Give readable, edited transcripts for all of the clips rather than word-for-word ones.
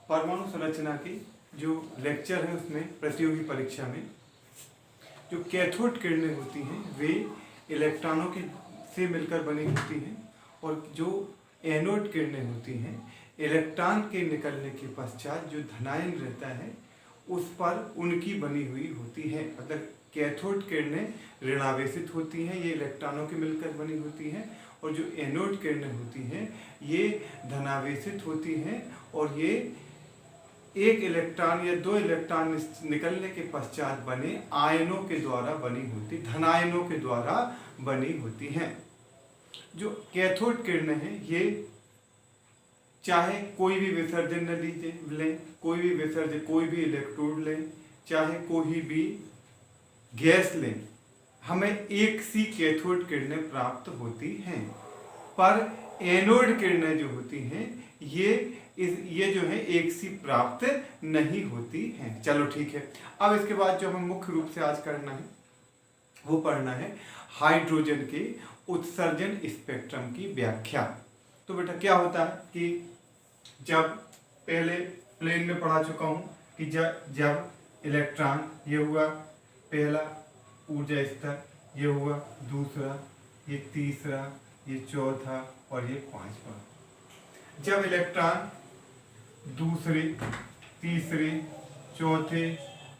परमाणु संरचना के जो लेक्चर है उसमें प्रतियोगी परीक्षा में जो कैथोड किरणें होती हैं वे इलेक्ट्रॉनों की से मिलकर बनी होती हैं और जो एनोड किरणें होती हैं इलेक्ट्रॉन के निकलने के पश्चात जो धनायन रहता है उस पर उनकी बनी हुई होती है। मतलब कैथोड किरणें ऋणावेशित होती हैं, ये इलेक्ट्रॉनों के मिलकर बनी होती हैं, और जो एनोड किरणें होती हैं ये धनावेशित होती हैं और ये एक इलेक्ट्रॉन या दो इलेक्ट्रॉन निकलने के पश्चात बने आयनों के द्वारा बनी होती, धनायनों के द्वारा बनी होती हैं। जो कैथोड किरणें हैं ये चाहे कोई भी विसर्जन न लीजिए लें, कोई भी विसर्जन, कोई भी इलेक्ट्रोड लें, चाहे कोई भी गैस लें, हमें एक सी कैथोड किरणें प्राप्त होती हैं। पर एनोड किरणें जो होती हैं ये जो है एक सी प्राप्त नहीं होती हैं। चलो ठीक है। अब इसके बाद जो हमें मुख्य रूप से आज करना है वो पढ़ना है हाइड्रोजन के उत्सर्जन स्पेक्ट्रम की व्याख्या। तो बेटा क्या होता है कि जब पहले प्लेन में पढ़ा चुका हूं कि जब इलेक्ट्रॉन ये हुआ पहला ऊर्जा स्तर, ये हुआ दूसरा, ये तीसरा, ये चौथा और ये पांचवा। जब इलेक्ट्रॉन दूसरे, तीसरे, चौथे,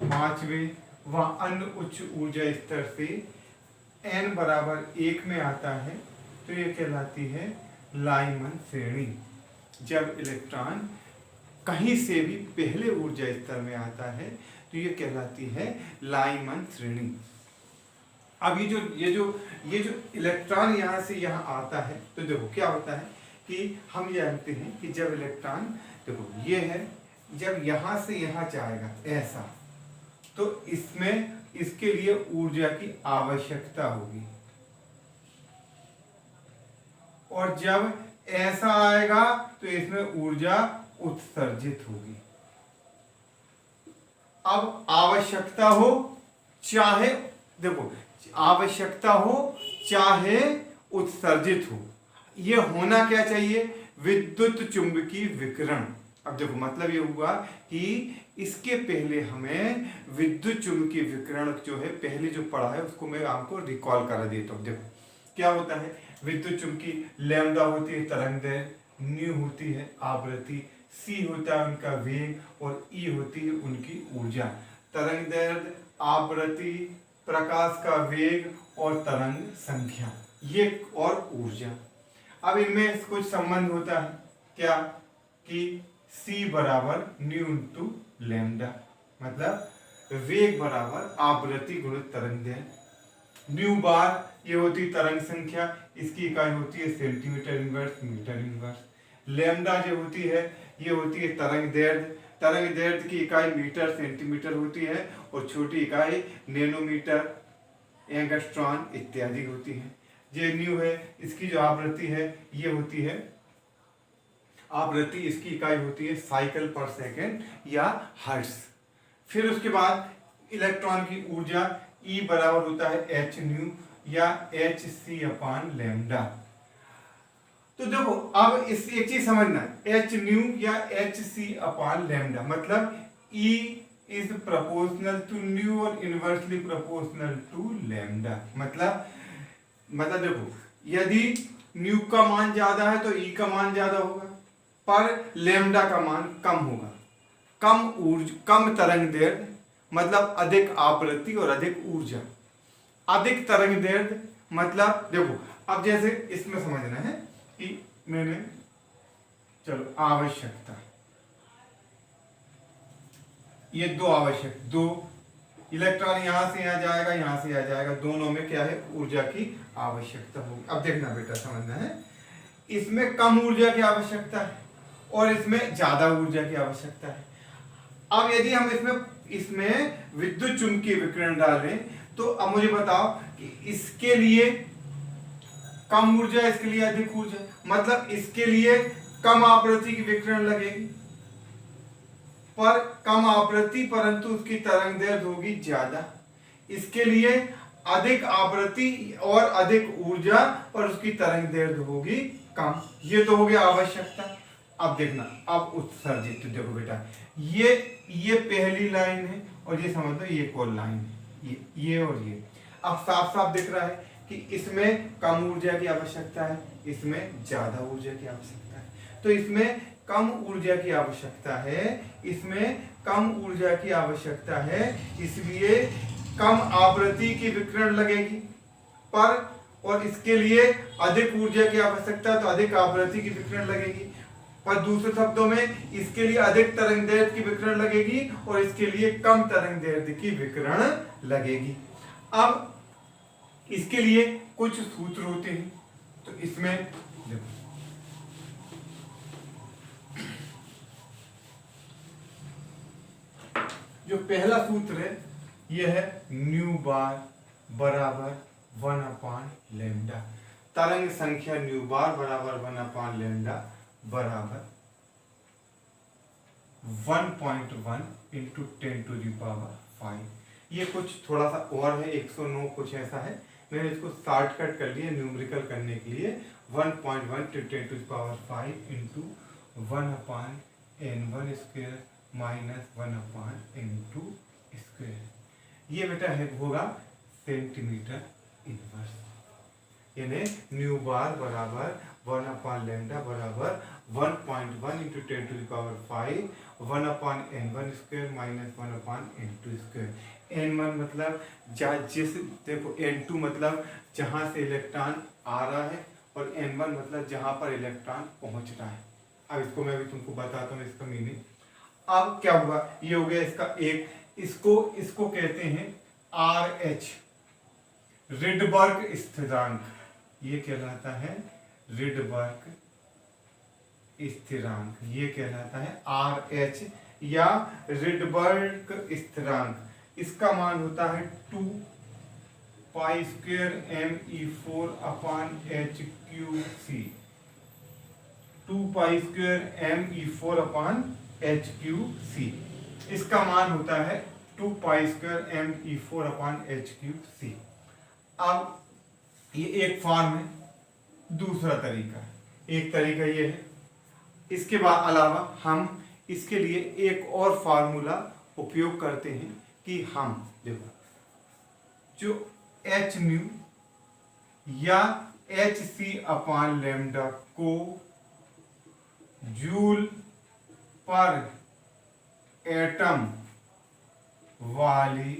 पांचवें व अन्य उच्च ऊर्जा स्तर से n बराबर 1 में आता है तो ये कहलाती है लाइमन श्रेणी। जब इलेक्ट्रॉन कहीं से भी पहले ऊर्जा स्तर में आता है तो ये कहलाती है लाइमन श्रेणी। अब ये जो इलेक्ट्रॉन यहाँ से यहाँ आता है तो देखो क्या होता है कि हम जानते हैं कि जब इलेक्ट्रॉन, देखो ये है, जब यहाँ से यहाँ जाएगा ऐसा तो इसमें इसके लिए ऊर्जा की आवश्यकता होगी, और जब ऐसा आएगा तो इसमें ऊर्जा उत्सर्जित होगी। अब आवश्यकता हो चाहे, देखो आवश्यकता हो चाहे उत्सर्जित हो, ये होना क्या चाहिए, विद्युत चुंबकीय विकिरण। अब देखो मतलब ये हुआ कि इसके पहले हमें विद्युत चुंबकीय विकिरण जो है पहले जो पढ़ा है उसको मैं आपको रिकॉल करा देता हूँ। देखो क्या होता है, विद्युत चुंबकीय लैम्डा होती है तरंगदैर्घ्य, न्यू होती है आवृत्ति, सी होता है उनका वेग और ई होती है उनकी ऊर्जा। तरंगदैर्घ्य, आवृत्ति, प्रकाश का वेग और तरंग संख्या, ये और ऊर्जा। अब इनमें कुछ संबंध होता है क्या कि C बराबर न्यू इंटू लैम्डा, मतलब वेग बराबर आवृत्ति गुणित तरंगदैर्घ्य। न्यू बार ये होती तरंग संख्या, इसकी इकाई होती है centimetre inverse, metre inverse. Lambda जो होती है ये होती है तरंगदैर्घ्य, तरंगदैर्घ्य की इकाई मीटर सेंटीमीटर होती है और छोटी इकाई नैनोमीटर, एंगस्ट्रॉन इत्यादि होती है। ये न्यू है, इसकी जो आवृत्ति है ये होती है आवृत्ति, इसकी इकाई होती है साइकिल पर सेकेंड या हर्ट्ज। फिर उसके बाद इलेक्ट्रॉन की ऊर्जा E बराबर होता है h न्यू या hc अपान लैम्डा। तो देखो अब इस एक चीज समझना, h न्यू या hc अपान लैम्डा मतलब E is proportional to nu और इनवर्सली प्रोपोर्शनल टू लैम्डा। मतलब देखो यदि न्यू का मान ज्यादा है तो ई का मान ज्यादा होगा, पर लैम्डा का मान कम होगा। कम तरंगदैर्घ्य मतलब अधिक आवृत्ति और अधिक ऊर्जा। अधिक तरंगदैर्घ्य मतलब देखो अब जैसे इसमें समझना है कि मैंने, चलो आवश्यकता, ये दो इलेक्ट्रॉन यहां से यहां जाएगा, यहां से यहां जाएगा, दोनों में क्या है ऊर्जा की आवश्यकता होगी। अब देखना बेटा समझना है, इसमें कम ऊर्जा की आवश्यकता है और इसमें ज्यादा ऊर्जा की आवश्यकता है। अब यदि हम इसमें विद्युत चुंबकीय विकिरण डालें तो अब मुझे बताओ कि इसके लिए कम ऊर्जा, इसके लिए अधिक ऊर्जा, मतलब इसके लिए कम आवृत्ति की विकिरण लगेगी पर कम आवृत्ति परंतु उसकी तरंगदैर्घ्य होगी ज्यादा। इसके लिए अधिक आवृत्ति और अधिक ऊर्जा पर उसकी तरंगदैर्घ्य होगी कम। ये तो हो गया आवश्यकता। अब देखना, अब उत्सर्जित, देखो बेटा ये पहली लाइन है और ये समझ लो ये कौन लाइन है, ये और ये। अब साफ साफ दिख रहा है कि इसमें कम ऊर्जा की आवश्यकता है, इसमें ज्यादा ऊर्जा की आवश्यकता है। तो इसमें कम ऊर्जा की आवश्यकता है, इसमें कम ऊर्जा की आवश्यकता है, इसलिए कम आवृत्ति की विकिरण लगेगी पर, और इसके लिए अधिक ऊर्जा की आवश्यकता है तो अधिक आवृत्ति की विकिरण लगेगी। पर दूसरे शब्दों में इसके लिए अधिक तरंगदैर्घ्य की विकिरण लगेगी और इसके लिए कम तरंगदैर्घ्य की विकिरण लगेगी। अब इसके लिए कुछ सूत्र होते हैं, तो इसमें देखो जो पहला सूत्र है यह है न्यू बार बराबर 1/λ। तरंग संख्या न्यू बार बराबर 1/λ बराबर 1.1 × 10⁵। ये कुछ थोड़ा सा और है, 109 कुछ ऐसा है, मैंने इसको शॉर्टकट कर लिया न्यूमेरिकल करने के लिए। 1.1 × 10⁵ × 1/n1² - 1/n2²। ये बेटा है होगा सेंटीमीटर इनवर्स, यानी न्यू बार बराबर 1/λ बराबर 1.1 × 10⁵ 1/n1² - 1/n2²। n1 मतलब जिस, देखो n2 मतलब जहां से इलेक्ट्रॉन आ रहा है और n1 मतलब जहां पर इलेक्ट्रॉन पहुंच रहा है। अब इसको मैं भी तुमको बताता हूँ इसका मीनिंग। अब क्या हुआ, ये हो गया इसका एक, इसको कहते हैं RH रिडबर्ग स्थिरांक, ये कहलाता है रिडबर्ग स्थिरांक, ये कहलाता है RH या रिडबर्ग स्थिरांक। इसका मान होता है 2π² me4/h³c, 2π² me4/h³c। इसका मान होता है 2π² me4/h³c। अब ये एक फॉर्म है, दूसरा तरीका, एक तरीका ये है। इसके बाद अलावा हम इसके लिए एक और फार्मूला उपयोग करते हैं कि हम देखो जो hν या hc/λ को जूल पर एटम वाली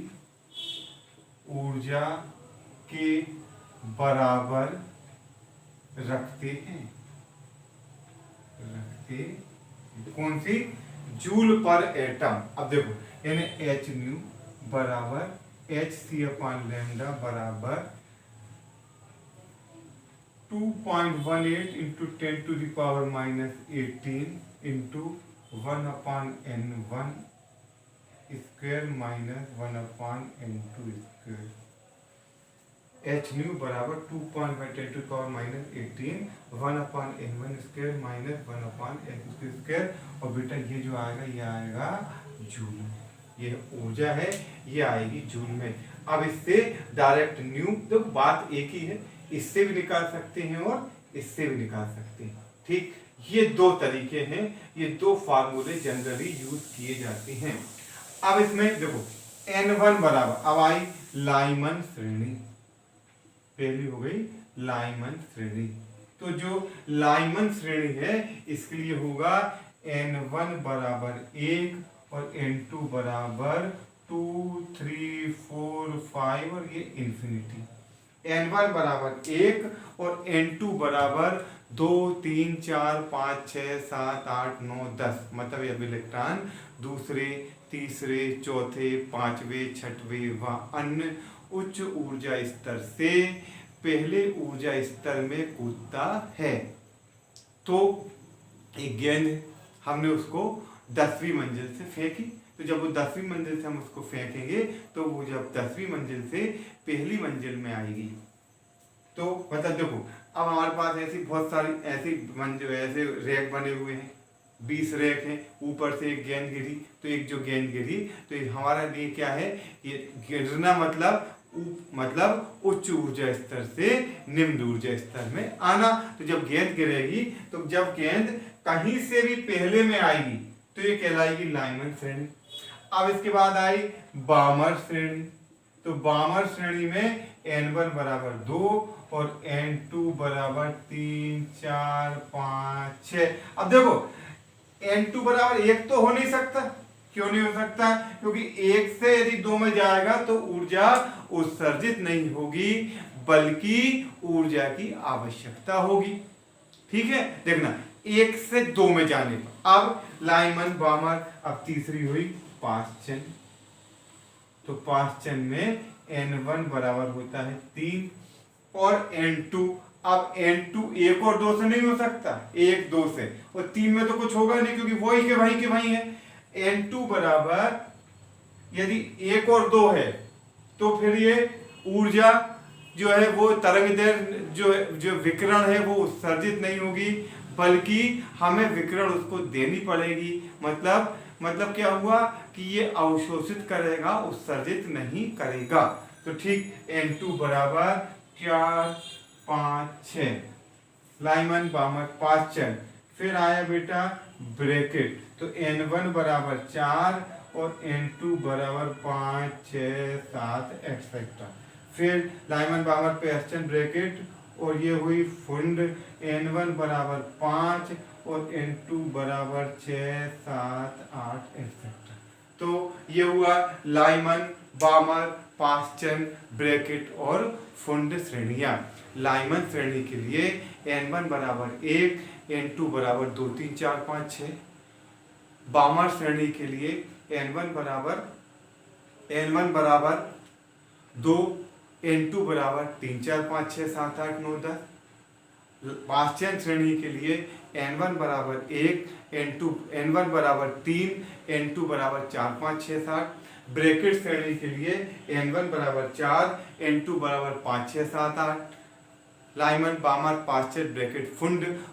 ऊर्जा के बराबर रखते हैं, कौन सी, जूल पर एटम। अब देखो यानी hν बराबर hc/λ बराबर 2.18 × 10⁻18 × 1/n1² - 1/n2²। hν बराबर 2.10⁻18 1/n1² - 1/n2²। और बेटा ये जो आएगा ये आएगा जूल में, ये ऊर्जा है ये आएगी जूल में। अब इससे डायरेक्ट न्यू, तो बात एक ही है, इससे भी निकाल सकते हैं और इससे भी निकाल सकते हैं। ठीक, ये दो तरीके हैं, ये दो फार्मूले जनरली यूज किए जाते हैं। अब इसमें देखो n1 बराबर, अब आई लाइमन श्रेणी, पहली हो गई लाइमन श्रेणी। तो जो लाइमन श्रेणी है इसके लिए होगा n1 बराबर 1 और n2 बराबर 2 3 4 5 और ये इंफिनिटी। n1 बराबर 1 और n2 बराबर 2 3 4 5 6 7 8 9 10, मतलब अब इलेक्ट्रॉन दूसरे तीसरे चौथे पांचवें छठवें व अन्य उच्च ऊर्जा स्तर से पहले ऊर्जा स्तर में कूदता है। तो एक गेंद हमने उसको 10वीं मंजिल से फेंकी, तो जब वो 10वीं मंजिल से हम उसको फेंकेंगे तो वो जब 10वीं मंजिल से पहली मंजिल में आएगी तो मतलब देखो अब हमारे पास ऐसी बहुत सारी ऐसी ऐसे रैक बने हुए हैं, 20 रैक हैं, ऊपर से एक गेंद गिरी तो एक जो गेंद गिरी तो हमारा लिए क्या है, ये गिरना मतलब उच्च ऊर्जा स्तर से निम्न ऊर्जा स्तर में आना। तो जब गेंद गिरेगी तो जब गेंद कहीं से भी पहले में आएगी तो ये कहलाएगी लाइमन श्रेणी। अब इसके बाद आई बामर श्रेणी। तो बामर श्रेणी में n1 बराबर 2 और n2 बराबर 3 4 5 6। अब देखो n2 बराबर 1 तो हो नहीं सकता। क्यों नहीं हो सकता? क्योंकि 1 से यदि 2 में जाएगा तो ऊर्जा उत्सर्जित नहीं होगी, बल्कि ऊर्जा की आवश्यकता होगी। ठीक है, देखना 1 से 2 में जाने पर अब लाइमन बामर। अब तीसरी हुई पाश्चन। तो पाश्चन में n1 बराबर होता है 3 और n2। अब n2 1 और 2 से नहीं हो सकता, 1 2 से, और 3 में तो कुछ होगा नहीं क्योंकि वही के वही है। n2 बराबर यदि 1 और 2 है तो फिर ये ऊर्जा जो है वो तरंग दैर्घ्य जो विकिरण है वो उत्सर्जित नहीं होगी, बल्कि हमें विकिरण उसको देनी पड़ेगी। मतलब क्या हुआ कि ये अवशोषित करेगा, उत्सर्जित नहीं करेगा। तो ठीक n2 बराबर 4 5 6 लाइमन बामर पाश्चन। फिर आया बेटा ब्रैकेट। तो n1 बराबर 4 और n2 बराबर 5 6 7 एक्सेट्रा। फिर लाइमन बामर पाश्चन ब्रैकेट और ये हुई फुंड। n1 बराबर 5 और n2 बराबर 6 7 8 एक्सेट्रा। तो ये हुआ लाइमन बामर पाश्चन ब्रैकेट और फुंड श्रेणियां। लाइमन श्रेणी के लिए n1 बराबर 1, n2 बराबर 2 3 4 5 6। बामर श्रेणी के लिए n1 बराबर 2, n2 बराबर 3 4 5 6 7 8 9 10। पाश्चन श्रेणी के लिए n1 बराबर 1, n1 बराबर 3, n2 बराबर 4 5 6 7। ब्रैकेट श्रेणी के लिए n1 बराबर 4, n2 बराबर 5 6 7 8। लाइमन बामर पाश्चन ब्रैकेट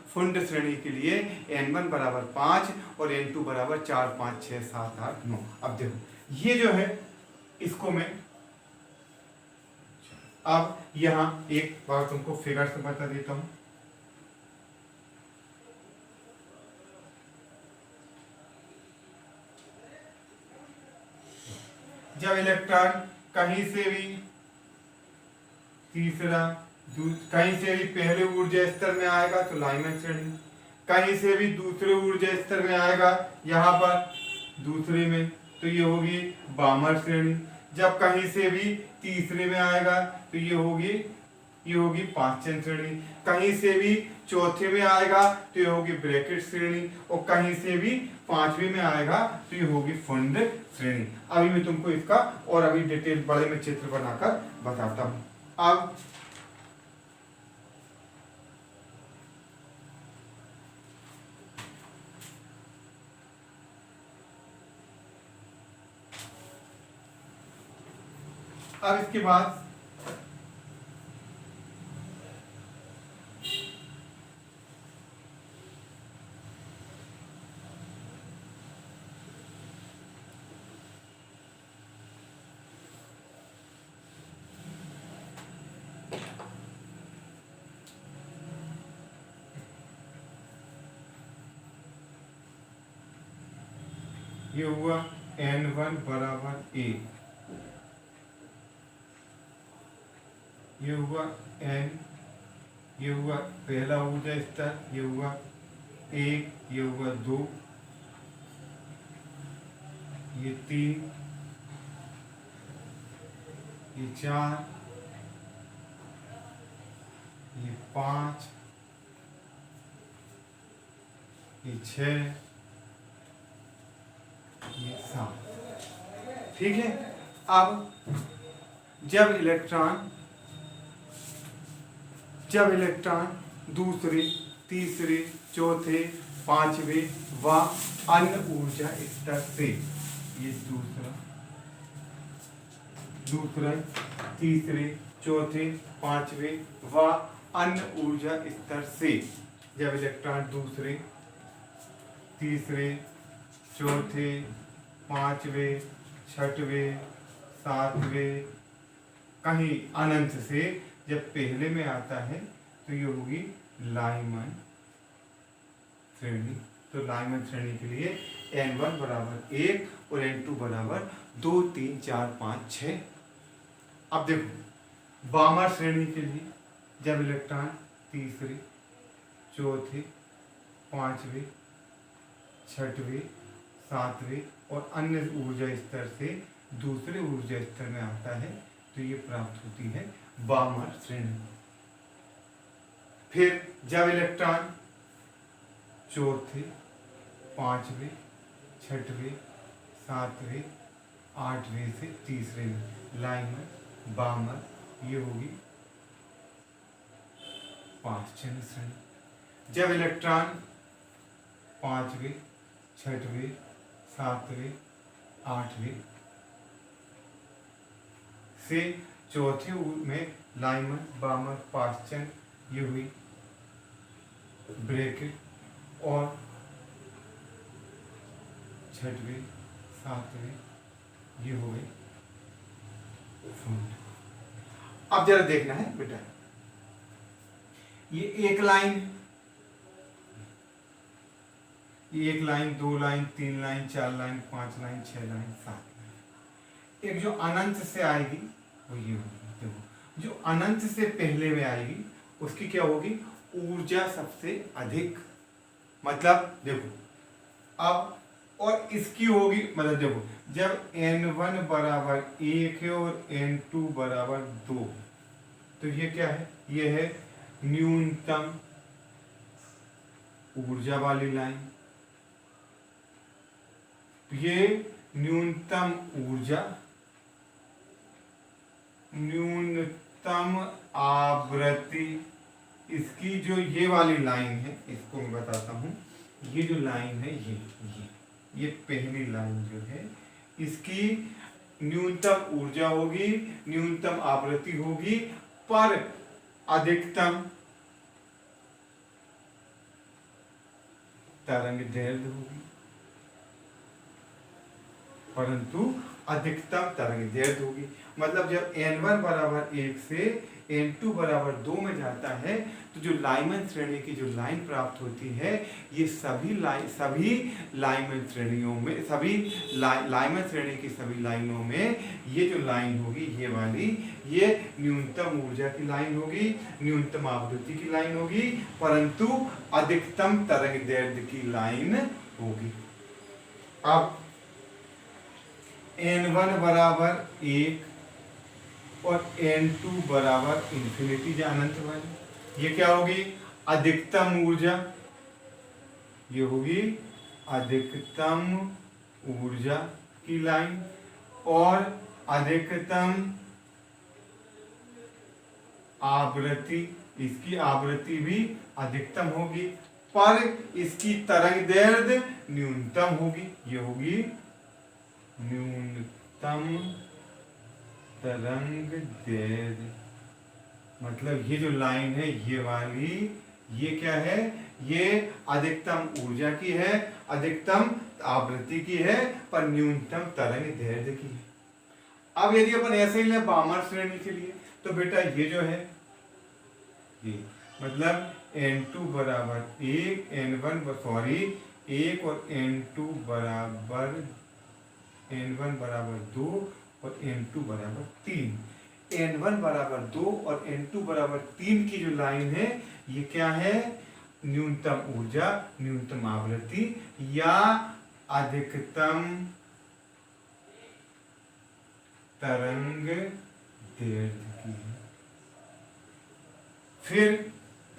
फुंड श्रेणी के लिए n1 बराबर 5 और n2 बराबर 4 5 6 7 8 9। अब देखो ये जो है इसको मैं अब यहां एक बार तुमको फिगर से बता देता हूं। जब इलेक्ट्रॉन कहीं से भी कहीं से भी पहले ऊर्जा स्तर में आएगा तो लाइमन श्रेणी, कहीं से भी दूसरे ऊर्जा स्तर में आएगा यहाँ पर दूसरे में तो ये होगी बामर श्रेणी। जब कहीं से भी तीसरे में आएगा तो ये होगी पाश्चन श्रेणी। कहीं से भी चौथे में आएगा तो ये होगी ब्रैकेट श्रेणी, और कहीं से भी पांचवे में आएगा तो ये होगी फुंड श्रेणी। अभी मैं तुमको इसका और अभी डिटेल बड़े में चित्र बनाकर बताता हूं। अब इसके बाद ये हुआ n1 बराबर 1, ये हुआ n, ये हुआ पहला ऊर्जा स्तर, ये हुआ 1, ये हुआ 2, ये 3, ये 4, ये 5, ये 6, ये 7। ठीक है। अब जब इलेक्ट्रॉन दूसरे, तीसरे, चौथे, पांचवे व अन्य ऊर्जा स्तर से, ये दूसरा, तीसरे, चौथे, पांचवे व अन्य ऊर्जा स्तर से, जब इलेक्ट्रॉन दूसरे, तीसरे, चौथे, पांचवे, छठवे, सातवें, कहीं अनंत से जब पहले में आता है तो ये होगी लाइमन श्रेणी। तो लाइनमैन श्रेणी के लिए n1 बराबर 1 और n2 बराबर 2, 3, 4, 5, 6। अब देखो बामर श्रेणी के लिए जब इलेक्ट्रॉन तीसरे, चौथे, पांचवें, छठवें, सातवें और अन्य ऊर्जा स्तर से दूसरे ऊर्जा स्तर में आता है तो ये प्राप्त होती है बामर श्रेणी। फिर जब इलेक्ट्रॉन चौथे, पांचवें, छठवें, सातवें, आठवें से तीसरे में लाइनर, बामर, ये होगी 5 चरण श्रेणी। जब इलेक्ट्रॉन पांचवें, छठवें, सातवें, आठवें से चौथे में लाइमन, बामर, 5 चरण, ये हुई ब्रैकेट और छठवें, सातवें, ये हो गए फ्रंट। अब जरा देखना है बेटा, ये एक लाइन, ये एक line, 2 line, 3 line, 4 line, 5 line, 6 line, 7 line. एक जो अनंत से आएगी वो ये होगी। देखो जो अनंत से पहले में आएगी उसकी क्या होगी, ऊर्जा सबसे अधिक। मतलब देखो अब, और इसकी होगी, मतलब देखो जब n1 बराबर 1 है और n2 बराबर 2, तो ये क्या है, ये है न्यूनतम ऊर्जा वाली लाइन। ये न्यूनतम ऊर्जा, न्यूनतम आवृत्ति, इसकी जो ये वाली लाइन है, इसको मैं बताता हूं। ये जो लाइन है, ये पहली लाइन जो है, इसकी न्यूनतम ऊर्जा होगी, न्यूनतम आवृत्ति होगी, पर अधिकतम तरंग दैर्ध्य होगी, परंतु अधिकतम तरंग दैर्ध्य होगी। मतलब जब n1 बराबर 1 से n2 बराबर 2 में जाता है तो जो लाइमन श्रेणी की जो लाइन प्राप्त होती है, ये सभी लाइमन श्रेणियों में, लाइमन श्रेणी की सभी लाइनों में ये जो लाइन होगी, ये वाली, ये न्यूनतम ऊर्जा की लाइन होगी, न्यूनतम आवृत्ति की लाइन होगी, परंतु अधिकतम तरंग दैर्ध्य की लाइन होगी। अब n1 बराबर 1 और n2 बराबर इंफिनिटी, जो अनंत वाली, ये क्या होगी, अधिकतम ऊर्जा, ये होगी अधिकतम ऊर्जा की लाइन, और अधिकतम आवृत्ति, इसकी आवृत्ति भी अधिकतम होगी, पर इसकी तरंग दैर्ध्य न्यूनतम होगी। ये होगी न्यूनतम तरंग दैर्ध्य। मतलब ये जो लाइन है, ये वाली, ये क्या है, ये अधिकतम ऊर्जा की है, अधिकतम आवृत्ति की है, पर न्यूनतम तरंग दैर्ध्य की है। अब यदि अपन ऐसे ही लें बामर श्रेणी के लिए, तो बेटा ये जो है, ये मतलब n2 बराबर 1, n1 और n2 बराबर 2 और n2 बराबर 3। n1 बराबर 2 और n2 बराबर 3 की जो लाइन है, ये क्या है, न्यूनतम ऊर्जा, न्यूनतम आवृत्ति या अधिकतम तरंग दैर्ध्य की है। फिर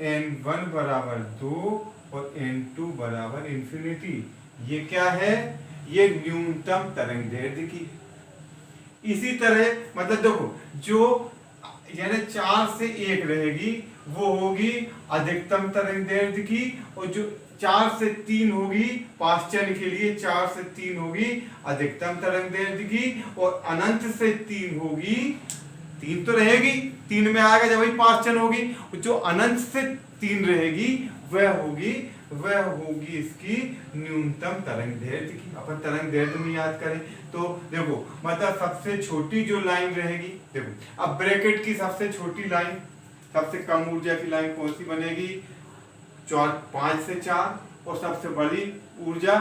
n1 बराबर 2 और n2 बराबर इंफिनिटी, ये क्या है, ये न्यूनतम तरंग दैर्ध्य की है। इसी तरह मतलब देखो, जो यानी 4 से 1 रहेगी वो होगी अधिकतम तरंग दैर्ध्य की, और जो 4 से 3 होगी, 5 चरण के लिए 4 से 3 होगी अधिकतम तरंग दैर्ध्य की, और अनंत से 3 होगी, 3 तो रहेगी, 3 में आएगा जब वही 5 चरण होगी, जो अनंत से 3 रहेगी वह होगी इसकी न्यूनतम तरंग दैर्ध्य की। अपन तरंग दैर्ध्य में याद करें तो देखो, मतलब सबसे छोटी जो लाइन रहेगी, देखो अब ब्रैकेट की सबसे छोटी लाइन, सबसे कम ऊर्जा की लाइन कौन सी बनेगी, 5 से 4, और सबसे बड़ी ऊर्जा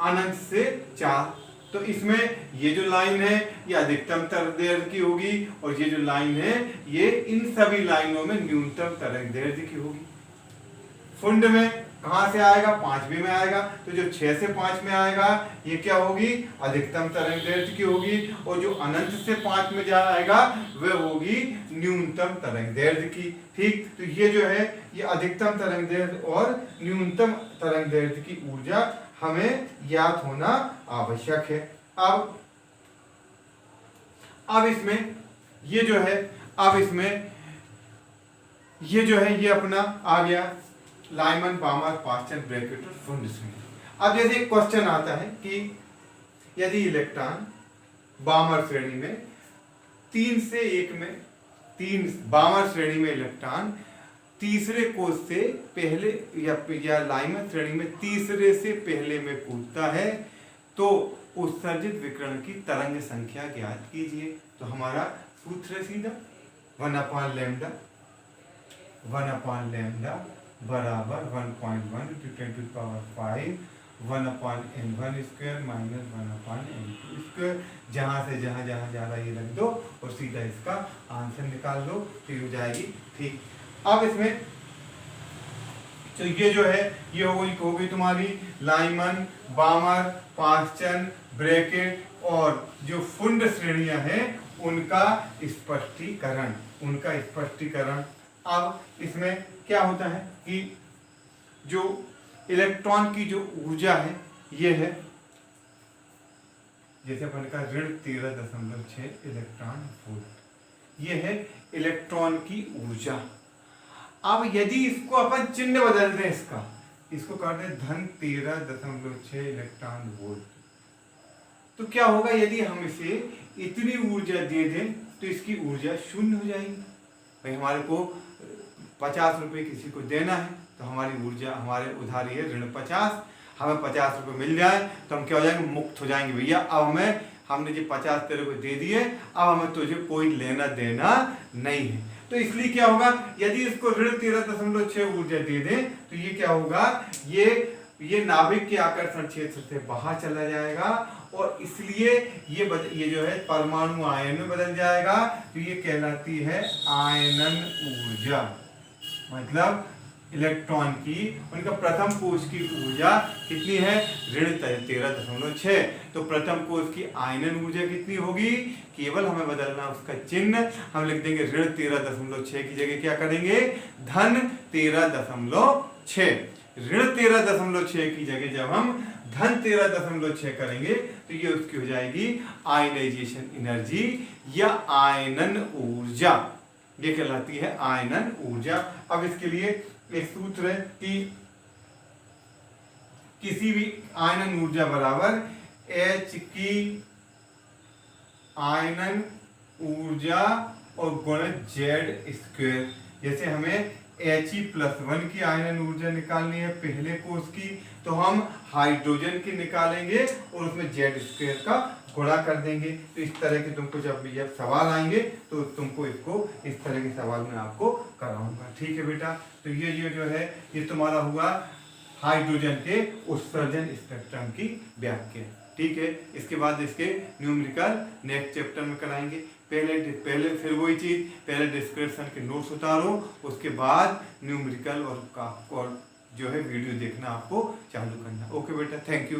अनंत से 4। तो इसमें ये जो लाइन है ये अधिकतम तरंग की होगी और ये जो लाइन है ये इन सभी लाइनों में न्यूनतम तरंग दैर्ध्य की होगी। फुंड में कहां से आएगा, 5वीं में आएगा, तो जो 6 से 5 में आएगा ये क्या होगी, अधिकतम तरंग दैर्ध्य की होगी, और जो अनंत से 5 में जाएगा वह होगी न्यूनतम तरंग दैर्ध्य की। ठीक, तो ये जो है ये अधिकतम तरंग दैर्ध्य और न्यूनतम तरंग दैर्ध्य की ऊर्जा हमें ज्ञात होना आवश्यक है। अब इसमें ये जो है, अब इसमें ये जो है ये अपना आ गया लाइमन, बामर, पास्चन, ब्रैकेट और फुंड श्रेणी। अब जैसे एक क्वेश्चन आता है कि यदि इलेक्ट्रॉन बामर श्रेणी में 3 से 1 में 3 बामर श्रेणी में इलेक्ट्रॉन तीसरे कोष से पहले या लाइमन श्रेणी में तीसरे से पहले में कूदता है तो उत्सर्जित विकिरण की तरंग संख्या ज्ञात कीजिए। तो हमारा सूत्र है सीधा 1/λ बराबर 1.1 × 10⁵ 1/n1² माइनस 1/n2²। जहां से जहां ज्यादा ये रख दो और सीधा इसका आंसर निकाल दो तो हो जाएगी। ठीक, अब इसमें तो ये जो है ये हो गई तुम्हारी लाइमन, बामर, पास्चन, ब्रैकेट और जो फुंड श्रेणियां हैं उनका स्पष्टीकरण। अब इसमें क्या होता है कि जो इलेक्ट्रॉन की जो ऊर्जा है ये है, जैसे अपन का ऋण 13.6 इलेक्ट्रॉन वोल्ट, ये है इलेक्ट्रॉन की ऊर्जा। अब यदि इसको अपन चिन्ह बदल दें, इसको कर दें धन 13.6 इलेक्ट्रॉन वोल्ट, तो क्या होगा, यदि हम इसे इतनी ऊर्जा दे दें तो इसकी ऊर्जा शून्य हो जाएगी। भाई हमारे को 50 रुपये किसी को देना है तो हमारी ऊर्जा, हमारे उधारी है ऋण 50, हमें 50 रुपये मिल जाए तो हम क्या हो जाएंगे, मुक्त हो जाएंगे। भैया अब हमने जो 50 तेरे को दे दिए, अब हमें तुझे कोई लेना देना नहीं है। तो इसलिए क्या होगा, यदि इसको ऋण 13.6 ऊर्जा दे दें तो ये क्या होगा, ये नाभिक के आकर्षण क्षेत्र से बाहर चला जाएगा और इसलिए ये जो है परमाणु आयन में बदल जाएगा। तो ये कहलाती है आयनन ऊर्जा। मतलब इलेक्ट्रॉन की उनका प्रथम कोष की ऊर्जा कितनी है, ऋण 13.6। तो प्रथम कोष की आयनन ऊर्जा कितनी होगी, केवल हमें बदलना उसका चिन्ह, हम लिख देंगे ऋण 13.6 की जगह क्या करेंगे, धन 13.6। ऋण 13.6 की जगह जब हम धन 13.6 करेंगे तो ये उसकी हो जाएगी आयनाइजेशन एनर्जी या आयनन ऊर्जा, ये कहलाती है आयनन ऊर्जा। अब इसके लिए एक सूत्र है कि किसी भी आयनन ऊर्जा बराबर H की आयनन ऊर्जा और गुणित Z²। जैसे हमें He+1 की आयनन ऊर्जा निकालनी है पहले कोष की, तो हम हाइड्रोजन की निकालेंगे और उसमें Z² का गुणा कर देंगे। तो इस तरह के तुमको जब सवाल आएंगे तो तुमको इसको इस तरह के सवाल में आपको कराऊंगा। ठीक है बेटा, तो ये जो है ये तुम्हारा हुआ हाइड्रोजन के उत्सर्जन स्पेक्ट्रम की व्याख्या। ठीक है, इसके बाद इसके न्यूमेरिकल नेक्स्ट चैप्टर में कराएंगे। पहले फिर वही चीज, पहले डिस्क्रिप्शन के नोट्स उतारो, उसके बाद न्यूमेरिकल और जो है वीडियो देखना आपको चालू करना। ओके बेटा, थैंक यू।